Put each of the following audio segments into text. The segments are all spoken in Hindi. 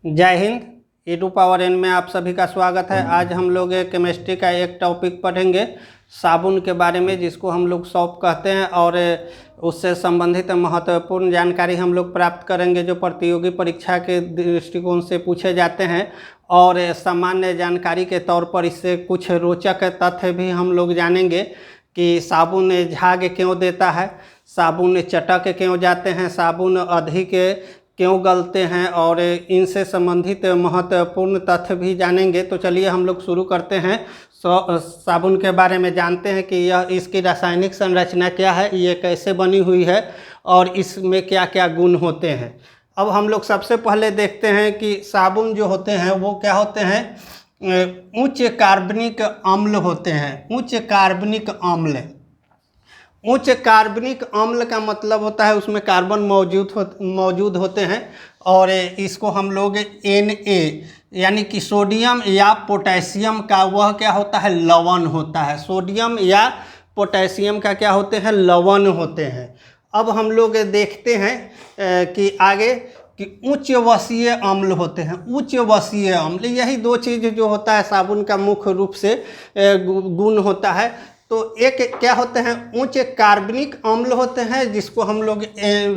जय हिंद। E2 में आप सभी का स्वागत है। आज हम लोग केमिस्ट्री का एक टॉपिक पढ़ेंगे साबुन के बारे में, जिसको हम लोग सॉप कहते हैं, और उससे संबंधित महत्वपूर्ण जानकारी हम लोग प्राप्त करेंगे जो प्रतियोगी परीक्षा के दृष्टिकोण से पूछे जाते हैं। और सामान्य जानकारी के तौर पर इससे कुछ रोचक तथ्य भी हम लोग जानेंगे कि साबुन झाग क्यों देता है, साबुन चटक क्यों जाते हैं, साबुन अधिक क्यों गलते हैं, और इनसे संबंधित महत्वपूर्ण तथ्य भी जानेंगे। तो चलिए हम लोग शुरू करते हैं। साबुन के बारे में जानते हैं कि यह इसकी रासायनिक संरचना क्या है, ये कैसे बनी हुई है और इसमें क्या क्या गुण होते हैं। अब हम लोग सबसे पहले देखते हैं कि साबुन जो होते हैं वो क्या होते हैं, उच्च कार्बनिक अम्ल होते हैं। उच्च कार्बनिक अम्ल, उच्च कार्बनिक अम्ल का मतलब होता है उसमें कार्बन मौजूद होते हैं, और इसको हम लोग Na यानी कि सोडियम या पोटेशियम का वह क्या होता है, लवण होता है। सोडियम या पोटेशियम का क्या होते हैं, लवण होते हैं। अब हम लोग देखते हैं कि आगे कि उच्च वसीय अम्ल होते हैं। उच्च वसीय अम्ल, यही दो चीज़ जो होता है साबुन का मुख्य रूप से गुण होता है। तो एक क्या होते हैं, उच्च कार्बनिक अम्ल होते हैं जिसको हम लोग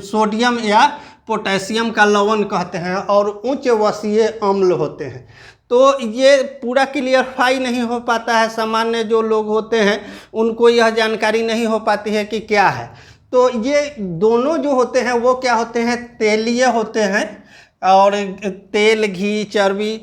सोडियम या पोटेशियम का लवण कहते हैं, और उच्च वसीय अम्ल होते हैं। तो ये पूरा क्लियरफाई नहीं हो पाता है, सामान्य जो लोग होते हैं उनको यह जानकारी नहीं हो पाती है कि क्या है। तो ये दोनों जो होते हैं वो क्या होते हैं, तेलीय होते हैं, और तेल, घी, चर्बी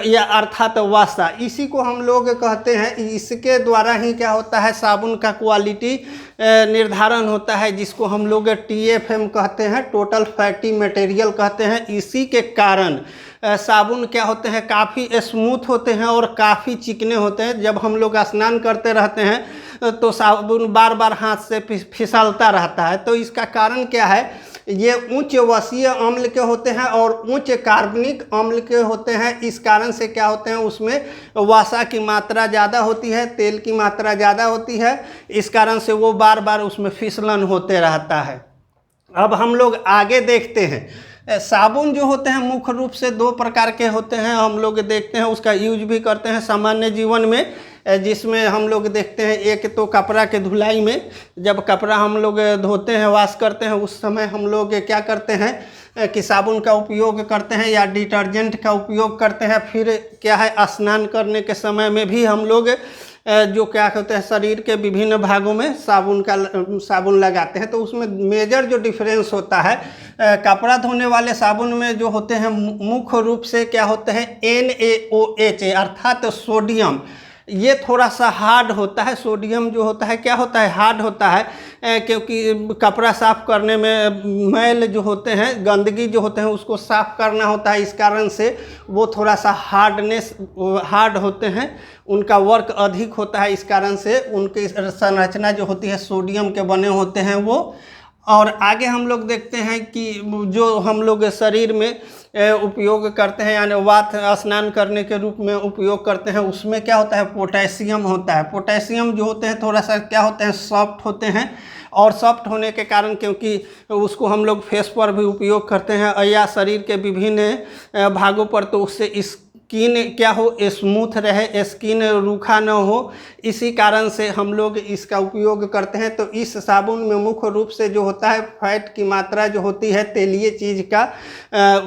या अर्थात वसा, इसी को हम लोग कहते हैं। इसके द्वारा ही क्या होता है, साबुन का क्वालिटी निर्धारण होता है, जिसको हम लोग TFM कहते हैं, टोटल फैटी मटेरियल कहते हैं। इसी के कारण साबुन क्या होते हैं, काफ़ी स्मूथ होते हैं और काफ़ी चिकने होते हैं। जब हम लोग स्नान करते रहते हैं तो साबुन बार बार हाथ से फिसलता रहता है। तो इसका कारण क्या है, ये उच्च वसीय अम्ल के होते हैं और उच्च कार्बनिक अम्ल के होते हैं। इस कारण से क्या होते हैं, उसमें वसा की मात्रा ज़्यादा होती है, तेल की मात्रा ज़्यादा होती है। इस कारण से वो बार बार उसमें फिसलन होते रहता है। अब हम लोग आगे देखते हैं। साबुन जो होते हैं मुख्य रूप से दो प्रकार के होते हैं। हम लोग देखते हैं, उसका यूज भी करते हैं सामान्य जीवन में, जिसमें हम लोग देखते हैं एक तो कपड़ा के धुलाई में। जब कपड़ा हम लोग धोते हैं, वॉश करते हैं, उस समय हम लोग क्या करते हैं कि साबुन का उपयोग करते हैं या डिटर्जेंट का उपयोग करते हैं। फिर क्या है, स्नान करने के समय में भी हम लोग जो क्या कहते हैं, शरीर के विभिन्न भागों में साबुन लगाते हैं। तो उसमें मेजर जो डिफरेंस होता है, कपड़ा धोने वाले साबुन में जो होते हैं मुख्य रूप से क्या होते हैं, NaOH अर्थात सोडियम, ये थोड़ा सा हार्ड होता है। सोडियम जो होता है क्या होता है, हार्ड होता है, क्योंकि कपड़ा साफ करने में मैल जो होते हैं, गंदगी जो होते हैं, उसको साफ करना होता है। इस कारण से वो थोड़ा सा हार्ड होते हैं, उनका वर्क अधिक होता है। इस कारण से उनकी संरचना जो होती है सोडियम के बने होते हैं वो। और आगे हम लोग देखते हैं कि जो हम लोग शरीर में उपयोग करते हैं, यानी वात स्नान करने के रूप में उपयोग करते हैं, उसमें क्या होता है, पोटेशियम होता है। पोटेशियम जो होते हैं थोड़ा सा क्या होते हैं, सॉफ्ट होते हैं, और सॉफ्ट होने के कारण क्योंकि उसको हम लोग फेस पर भी उपयोग करते हैं या शरीर के विभिन्न भागों पर, तो उससे स्किन क्या हो, स्मूथ रहे, स्किन रूखा न हो, इसी कारण से हम लोग इसका उपयोग करते हैं। तो इस साबुन में मुख्य रूप से जो होता है, फैट की मात्रा जो होती है, तेलीय चीज़ का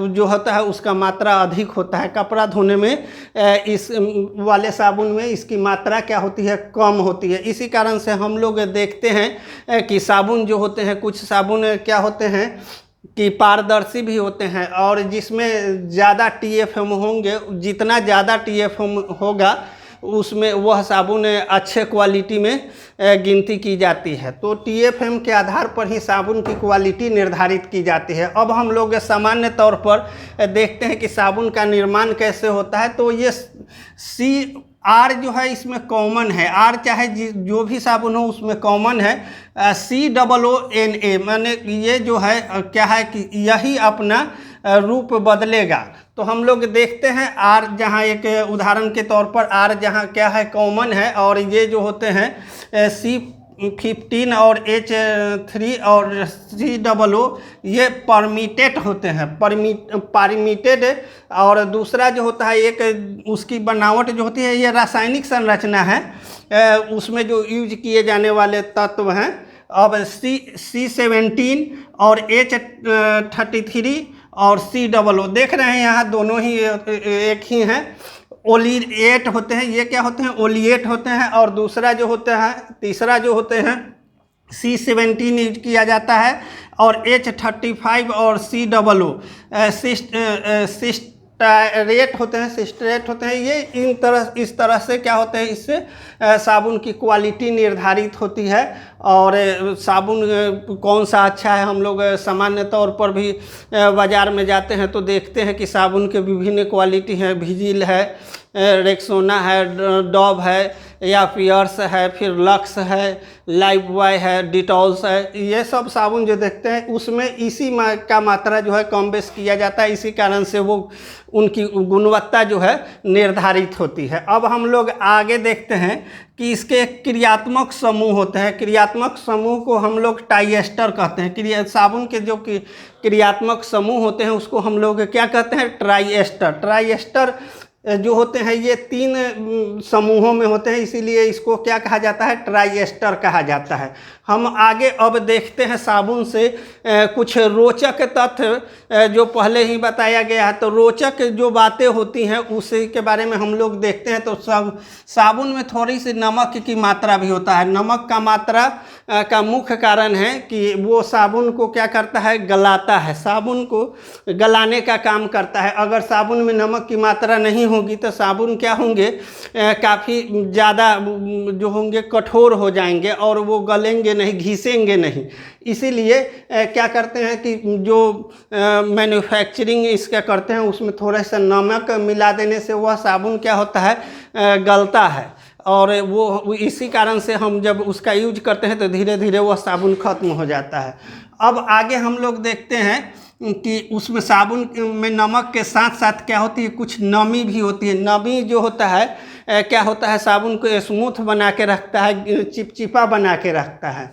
जो होता है उसका मात्रा अधिक होता है। कपड़ा धोने में इस वाले साबुन में इसकी मात्रा क्या होती है, कम होती है। इसी कारण से हम लोग देखते हैं कि साबुन जो होते हैं, कुछ साबुन क्या होते हैं कि पारदर्शी भी होते हैं, और जिसमें ज़्यादा TFM होंगे, जितना ज़्यादा TFM होगा उसमें वह साबुन अच्छे क्वालिटी में गिनती की जाती है। तो TFM के आधार पर ही साबुन की क्वालिटी निर्धारित की जाती है। अब हम लोग सामान्य तौर पर देखते हैं कि साबुन का निर्माण कैसे होता है। तो ये R जो है इसमें कॉमन है, R चाहे जो भी साबुन हो उसमें कॉमन है। COONA माने ये जो है क्या है कि यही अपना रूप बदलेगा। तो हम लोग देखते हैं R जहाँ एक उदाहरण के तौर पर R जहाँ क्या है, कॉमन है, और ये जो होते हैं H15 और H3 और COO ये परमिटेड होते हैं, परमिटेड। और दूसरा जो होता है एक उसकी बनावट जो होती है, ये रासायनिक संरचना है, उसमें जो यूज किए जाने वाले तत्व हैं। अब C17 और H33 और COO देख रहे हैं यहाँ दोनों ही एक ही हैं। ओलिएट होते हैं, ये क्या होते हैं? ओलिएट होते हैं। और दूसरा जो होता है, तीसरा जो होते हैं C17 यूज किया जाता है, और H35 और COO सिस्टरेट होते हैं, सिस्टरेट होते हैं। ये इस तरह से क्या होते हैं, इससे साबुन की क्वालिटी निर्धारित होती है। और साबुन कौन सा अच्छा है, हम लोग सामान्य तौर पर भी बाज़ार में जाते हैं तो देखते हैं कि साबुन के विभिन्न क्वालिटी हैं। विजिल है, रेक्सोना है, डॉव है, या पियर्स है, फिर लक्स है, लाइफबॉय है, डिटॉल्स है। ये सब साबुन जो देखते हैं उसमें इसी का मात्रा जो है कम बेश किया जाता है। इसी कारण से वो उनकी गुणवत्ता जो है निर्धारित होती है। अब हम लोग आगे देखते हैं कि इसके क्रियात्मक समूह होते हैं। क्रियात्मक समूह को हम लोग टाइएस्टर कहते हैं। साबुन के जो क्रियात्मक समूह होते हैं उसको हम लोग क्या कहते हैं? ट्राइएस्टर। ट्राइएस्टर जो होते हैं ये 3 समूहों में होते हैं, इसीलिए इसको क्या कहा जाता है? ट्राइएस्टर कहा जाता है। हम आगे अब देखते हैं साबुन से कुछ रोचक तथ्य जो पहले ही बताया गया है। तो रोचक जो बातें होती हैं उसी के बारे में हम लोग देखते हैं। तो साबुन में थोड़ी सी नमक की मात्रा भी होता है। नमक का मात्रा का मुख्य कारण है कि वो साबुन को क्या करता है? गलाता है, साबुन को गलाने का काम करता है। अगर साबुन में नमक की मात्रा नहीं होगी तो साबुन क्या होंगे? काफ़ी ज़्यादा जो होंगे कठोर हो जाएंगे और वो गलेंगे नहीं, घिसेंगे नहीं। इसीलिए क्या करते हैं कि जो मैन्युफैक्चरिंग इसका करते हैं उसमें थोड़ा सा नमक मिला देने से वह साबुन क्या होता है? गलता है। और वो इसी कारण से हम जब उसका यूज करते हैं तो धीरे धीरे वह साबुन खत्म हो जाता है। अब आगे हम लोग देखते हैं कि उसमें साबुन में नमक के साथ साथ क्या होती है? कुछ नमी भी होती है। नमी जो होता है क्या होता है? साबुन को स्मूथ बना के रखता है, चिपचिपा बना के रखता है।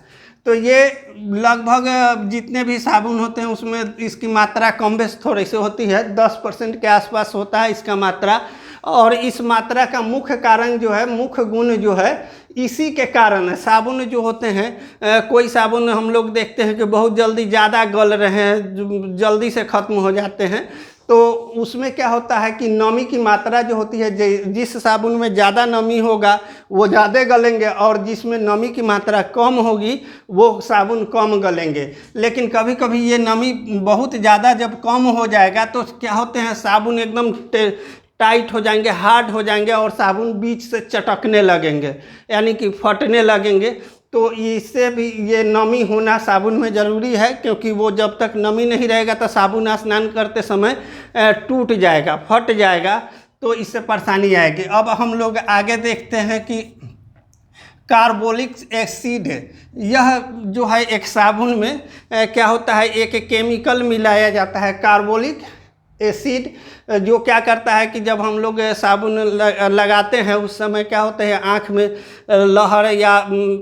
तो ये लगभग जितने भी साबुन होते हैं उसमें इसकी मात्रा कम बेश थोड़ी सी होती है, 10% के आसपास होता है इसका मात्रा। और इस मात्रा का मुख्य कारण जो है, मुख्य गुण जो है, इसी के कारण है। साबुन जो होते हैं कोई साबुन हम लोग देखते हैं कि बहुत जल्दी ज़्यादा गल रहे हैं, जल्दी से ख़त्म हो जाते हैं। तो उसमें क्या होता है कि नमी की मात्रा जो होती है, जिस साबुन में ज़्यादा नमी होगा वो ज़्यादा गलेंगे, और जिसमें नमी की मात्रा कम होगी वो साबुन कम गलेंगे। लेकिन कभी कभी ये नमी बहुत ज़्यादा जब कम हो जाएगा तो क्या होते हैं? साबुन एकदम टाइट हो जाएंगे, हार्ड हो जाएंगे, और साबुन बीच से चटकने लगेंगे, यानी कि फटने लगेंगे। तो इससे भी ये नमी होना साबुन में ज़रूरी है, क्योंकि वो जब तक नमी नहीं रहेगा तो साबुन स्नान करते समय टूट जाएगा, फट जाएगा, तो इससे परेशानी आएगी। अब हम लोग आगे देखते हैं कि कार्बोलिक एसिड, यह जो है एक साबुन में क्या होता है? एक केमिकल मिलाया जाता है कार्बोलिक एसिड, जो क्या करता है कि जब हम लोग साबुन लगाते हैं उस समय क्या होता है? आँख में लहर या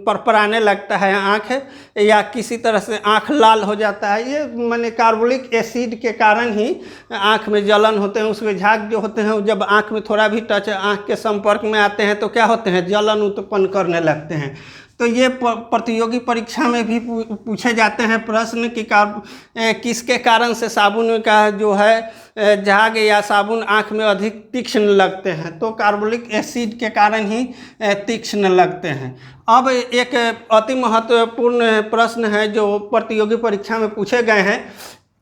परपराने लगता है आँख, या किसी तरह से आँख लाल हो जाता है। ये माने कार्बोलिक एसिड के कारण ही आँख में जलन होते हैं। उसके झाग जो होते हैं जब आँख में थोड़ा भी टच आँख के संपर्क में आते हैं तो क्या होते हैं? जलन उत्पन्न करने लगते हैं। तो ये प्रतियोगी परीक्षा में भी पूछे जाते हैं प्रश्न कि किसके कारण से साबुन का जो है झाग या साबुन आँख में अधिक तीक्ष्ण लगते हैं? तो कार्बोलिक एसिड के कारण ही तीक्ष्ण लगते हैं। अब एक अति महत्वपूर्ण प्रश्न है जो प्रतियोगी परीक्षा में पूछे गए हैं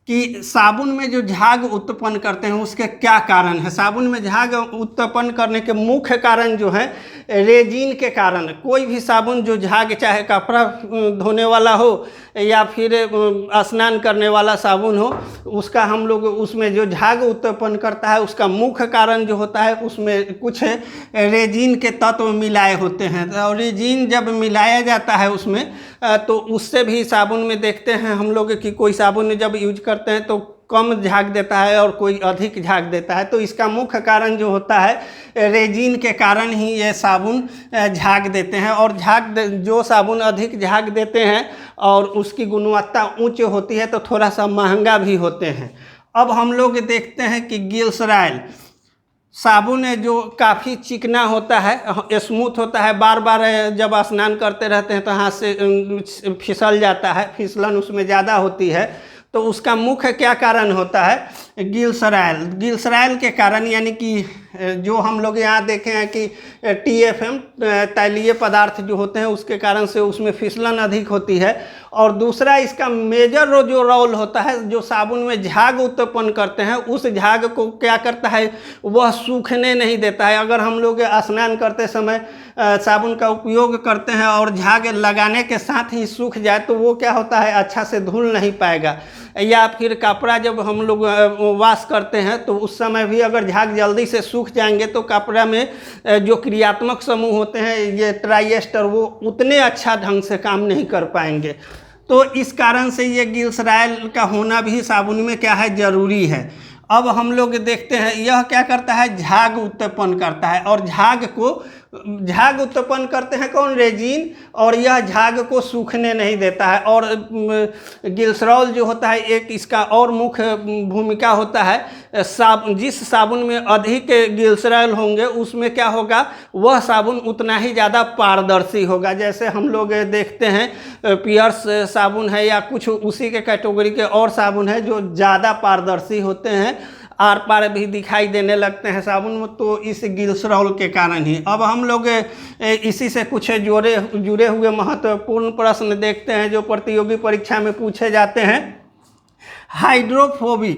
कि साबुन में जो झाग उत्पन्न करते हैं उसके क्या कारण है? साबुन में झाग उत्पन्न करने के मुख्य कारण जो है रेजिन के कारण। कोई भी साबुन जो झाग, चाहे कपड़ा धोने वाला हो या फिर स्नान करने वाला साबुन हो, उसका हम लोग उसमें जो झाग उत्पन्न करता है उसका मुख्य कारण जो होता है उसमें कुछ रेजिन के तत्व मिलाए होते हैं। और रेजिन जब मिलाया जाता है उसमें तो उससे भी साबुन में देखते हैं हम लोग कि कोई साबुन जब यूज करते हैं तो कम झाग देता है और कोई अधिक झाग देता है। तो इसका मुख्य कारण जो होता है रेजिन के कारण ही ये साबुन झाग देते हैं। और जो साबुन अधिक झाग देते हैं और उसकी गुणवत्ता उच्च होती है तो थोड़ा सा महंगा भी होते हैं। अब हम लोग देखते हैं कि गिल्सराइल साबुन है जो काफ़ी चिकना होता है, स्मूथ होता है, बार बार जब स्नान करते रहते हैं तो हाथ से फिसल जाता है, फिसलन उसमें ज़्यादा होती है। तो उसका मुख्य क्या कारण होता है? गिल्सराइल के कारण, यानी कि जो हम लोग यहाँ देखे हैं कि TFM तैलीय पदार्थ जो होते हैं उसके कारण से उसमें फिसलन अधिक होती है। और दूसरा इसका मेजर जो रोल होता है, जो साबुन में झाग उत्पन्न करते हैं, उस झाग को क्या करता है, वह सूखने नहीं देता है। अगर हम लोग स्नान करते समय साबुन का उपयोग करते हैं और झाग लगाने के साथ ही सूख जाए तो वो क्या होता है, अच्छा से धुल नहीं पाएगा। या फिर कपड़ा जब हम लोग वॉश करते हैं तो उस समय भी अगर झाग जल्दी से सूख जाएंगे तो कपड़ा में जो क्रियात्मक समूह होते हैं ये ट्राइएस्टर, वो उतने अच्छा ढंग से काम नहीं कर पाएंगे। तो इस कारण से ये गिल्सराइल का होना भी साबुन में क्या है, ज़रूरी है। अब हम लोग देखते हैं यह क्या करता है, झाग उत्पन्न करता है। और झाग उत्पन्न करते हैं कौन, रेजिन, और यह झाग को सूखने नहीं देता है। और गिल्सरॉल जो होता है एक इसका और मुख्य भूमिका होता है, जिस साबुन में अधिक गिल्सरॉल होंगे उसमें क्या होगा, वह साबुन उतना ही ज़्यादा पारदर्शी होगा। जैसे हम लोग देखते हैं पियर्स साबुन है या कुछ उसी के कैटेगरी के और साबुन है जो ज़्यादा पारदर्शी होते हैं, आर पार भी दिखाई देने लगते हैं साबुन में, तो इस गिल्सरॉल के कारण ही। अब हम लोग इसी से कुछ जुड़े हुए महत्वपूर्ण प्रश्न देखते हैं जो प्रतियोगी परीक्षा में पूछे जाते हैं। हाइड्रोफोबिक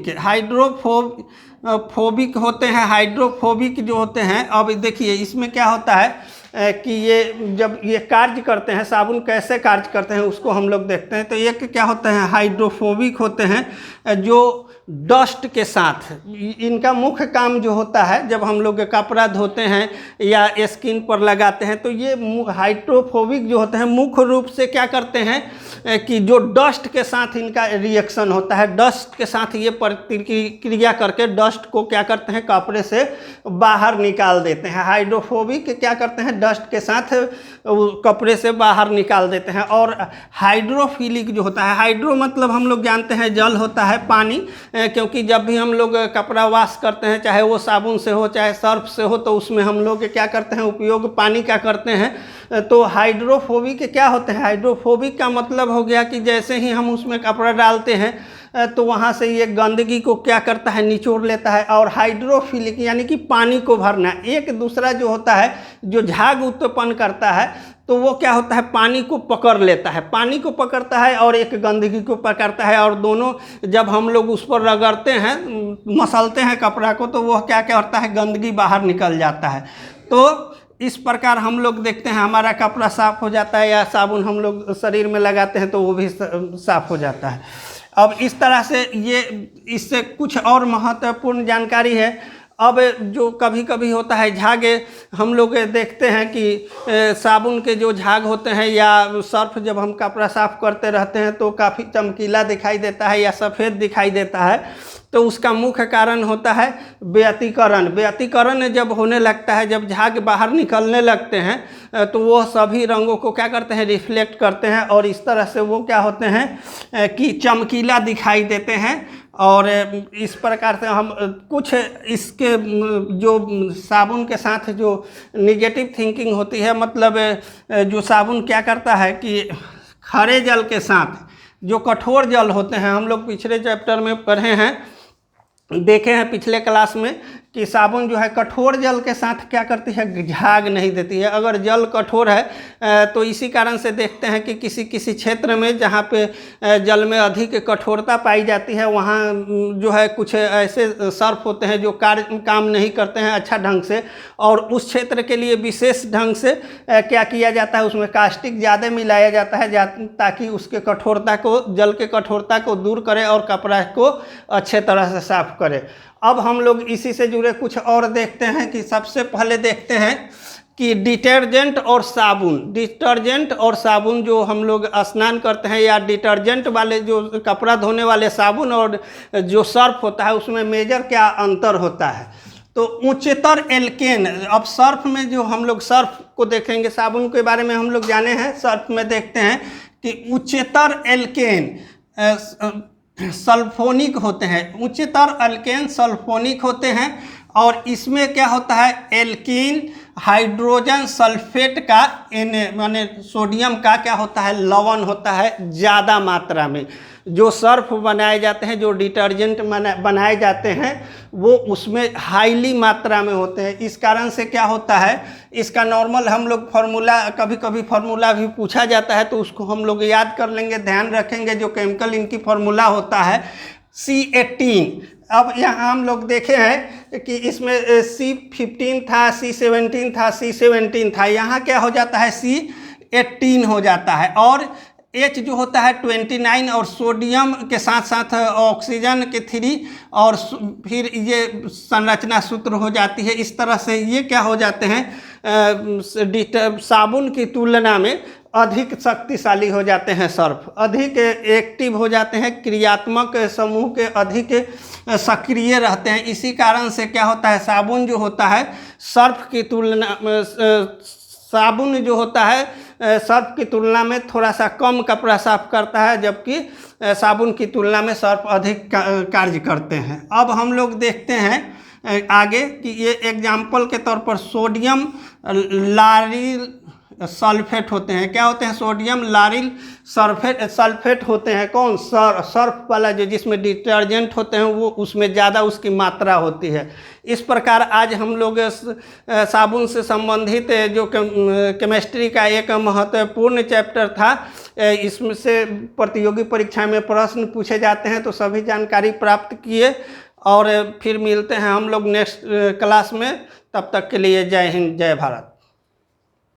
होते हैं, हाइड्रोफोबिक जो होते हैं। अब देखिए इसमें क्या होता है कि ये जब ये कार्य करते हैं, साबुन कैसे कार्य करते हैं उसको हम लोग देखते हैं। तो एक क्या होते हैं, हाइड्रोफोबिक होते हैं जो डस्ट के साथ, इनका मुख्य काम जो होता है जब हम लोग कपड़ा धोते हैं या स्किन पर लगाते हैं तो ये हाइड्रोफोबिक जो होते हैं मुख्य रूप से क्या करते हैं कि जो डस्ट के साथ इनका रिएक्शन होता है, डस्ट के साथ ये प्रतिक्रिया करके डस्ट को क्या करते हैं, कपड़े से बाहर निकाल देते हैं। हाइड्रोफोबिक क्या करते हैं, डस्ट के साथ कपड़े से बाहर निकाल देते हैं। और हाइड्रोफिलिक जो होता है, हाइड्रो मतलब हम लोग जानते हैं जल होता है, पानी, क्योंकि जब भी हम लोग कपड़ा वॉश करते हैं चाहे वो साबुन से हो चाहे सर्फ से हो तो उसमें हम लोग क्या करते हैं, उपयोग पानी का करते हैं। तो हाइड्रोफोबिक क्या होते हैं, हाइड्रोफोबिक का मतलब हो गया कि जैसे ही हम उसमें कपड़ा डालते हैं तो वहाँ से ये गंदगी को क्या करता है, निचोड़ लेता है। और हाइड्रोफिलिक यानी कि पानी को भरना। एक दूसरा जो होता है जो झाग उत्पन्न करता है तो वो क्या होता है, पानी को पकड़ लेता है, पानी को पकड़ता है और एक गंदगी को पकड़ता है, और दोनों जब हम लोग उस पर रगड़ते हैं, मसलते हैं कपड़ा को, तो वह क्या क्या होता है, गंदगी बाहर निकल जाता है। तो इस प्रकार हम लोग देखते हैं हमारा कपड़ा साफ़ हो जाता है, या साबुन हम लोग शरीर में लगाते हैं तो वो भी साफ़ हो जाता है। अब इस तरह से ये इससे कुछ और महत्वपूर्ण जानकारी है। अब जो कभी कभी होता है झागे, हम लोग देखते हैं कि साबुन के जो झाग होते हैं या सर्फ जब हम कपड़ा साफ़ करते रहते हैं तो काफ़ी चमकीला दिखाई देता है या सफ़ेद दिखाई देता है। तो उसका मुख्य कारण होता है व्यतिकरण। व्यतिकरण जब होने लगता है, जब झाग बाहर निकलने लगते हैं तो वो सभी रंगों को क्या करते हैं, रिफ्लेक्ट करते हैं, और इस तरह से वो क्या होते हैं कि चमकीला दिखाई देते हैं। और इस प्रकार से हम कुछ इसके जो साबुन के साथ जो निगेटिव थिंकिंग होती है, मतलब जो साबुन क्या करता है कि खारे जल के साथ जो कठोर जल होते हैं, हम लोग पिछले चैप्टर में पढ़े हैं, देखे हैं पिछले क्लास में कि साबुन जो है कठोर जल के साथ क्या करती है, झाग नहीं देती है। अगर जल कठोर है तो इसी कारण से देखते हैं कि किसी किसी क्षेत्र में जहाँ पे जल में अधिक कठोरता पाई जाती है वहाँ जो है कुछ ऐसे सर्फ होते हैं जो काम नहीं करते हैं अच्छा ढंग से, और उस क्षेत्र के लिए विशेष ढंग से क्या किया जाता है, उसमें कास्टिक ज़्यादा मिलाया जाता है ताकि उसके कठोरता को, जल के कठोरता को दूर करे और कपड़ा को अच्छे तरह से साफ करे। अब हम लोग इसी से जुड़े कुछ और देखते हैं कि सबसे पहले देखते हैं कि डिटर्जेंट और साबुन जो हम लोग स्नान करते हैं या डिटर्जेंट वाले जो कपड़ा धोने वाले साबुन और जो सर्फ होता है उसमें मेजर क्या अंतर होता है। तो उच्चतर एल्केन, अब सर्फ में जो हम लोग सर्फ को देखेंगे, साबुन के बारे में हम लोग जाने हैं, सर्फ में देखते हैं कि उच्चतर एल्केन सल्फोनिक होते हैं, उच्चतर एल्केन सल्फोनिक होते हैं। और इसमें क्या होता है, एल्कीन हाइड्रोजन सल्फेट का माने सोडियम का क्या होता है, लवण होता है ज़्यादा मात्रा में। जो सर्फ बनाए जाते हैं, जो डिटर्जेंट बनाए जाते हैं, वो उसमें हाईली मात्रा में होते हैं। इस कारण से क्या होता है, इसका नॉर्मल हम लोग फार्मूला, कभी कभी फार्मूला भी पूछा जाता है तो उसको हम लोग याद कर लेंगे, ध्यान रखेंगे। जो केमिकल इनकी फार्मूला होता है C18। अब यहाँ हम लोग देखे हैं कि इसमें C15 था, C17 था, C17 था, यहाँ क्या हो जाता है, C18 हो जाता है। और H जो होता है 29 और सोडियम के साथ साथ ऑक्सीजन के 3 और फिर ये संरचना सूत्र हो जाती है। इस तरह से ये क्या हो जाते हैं, साबुन की तुलना में अधिक शक्तिशाली हो जाते हैं, सर्फ अधिक एक्टिव हो जाते हैं, क्रियात्मक समूह के अधिक सक्रिय रहते हैं। इसी कारण से क्या होता है, साबुन जो होता है सर्फ की तुलना साबुन जो होता है सर्फ की तुलना में थोड़ा सा कम कपड़ा साफ करता है, जबकि साबुन की तुलना में सर्फ अधिक कार्य करते हैं। अब हम लोग देखते हैं आगे कि ये एग्जाम्पल के तौर पर सोडियम लारिल सल्फेट होते हैं। क्या होते हैं, सोडियम लारिल सल्फेट होते हैं। कौन, सर्फ वाला जो जिसमें डिटर्जेंट होते हैं वो उसमें ज़्यादा उसकी मात्रा होती है। इस प्रकार आज हम लोग साबुन से संबंधित जो केमिस्ट्री का एक महत्वपूर्ण चैप्टर था, इसमें से प्रतियोगी परीक्षा में प्रश्न पूछे जाते हैं, तो सभी जानकारी प्राप्त किए। और फिर मिलते हैं हम लोग नेक्स्ट क्लास में। तब तक के लिए जय हिंद, जय भारत।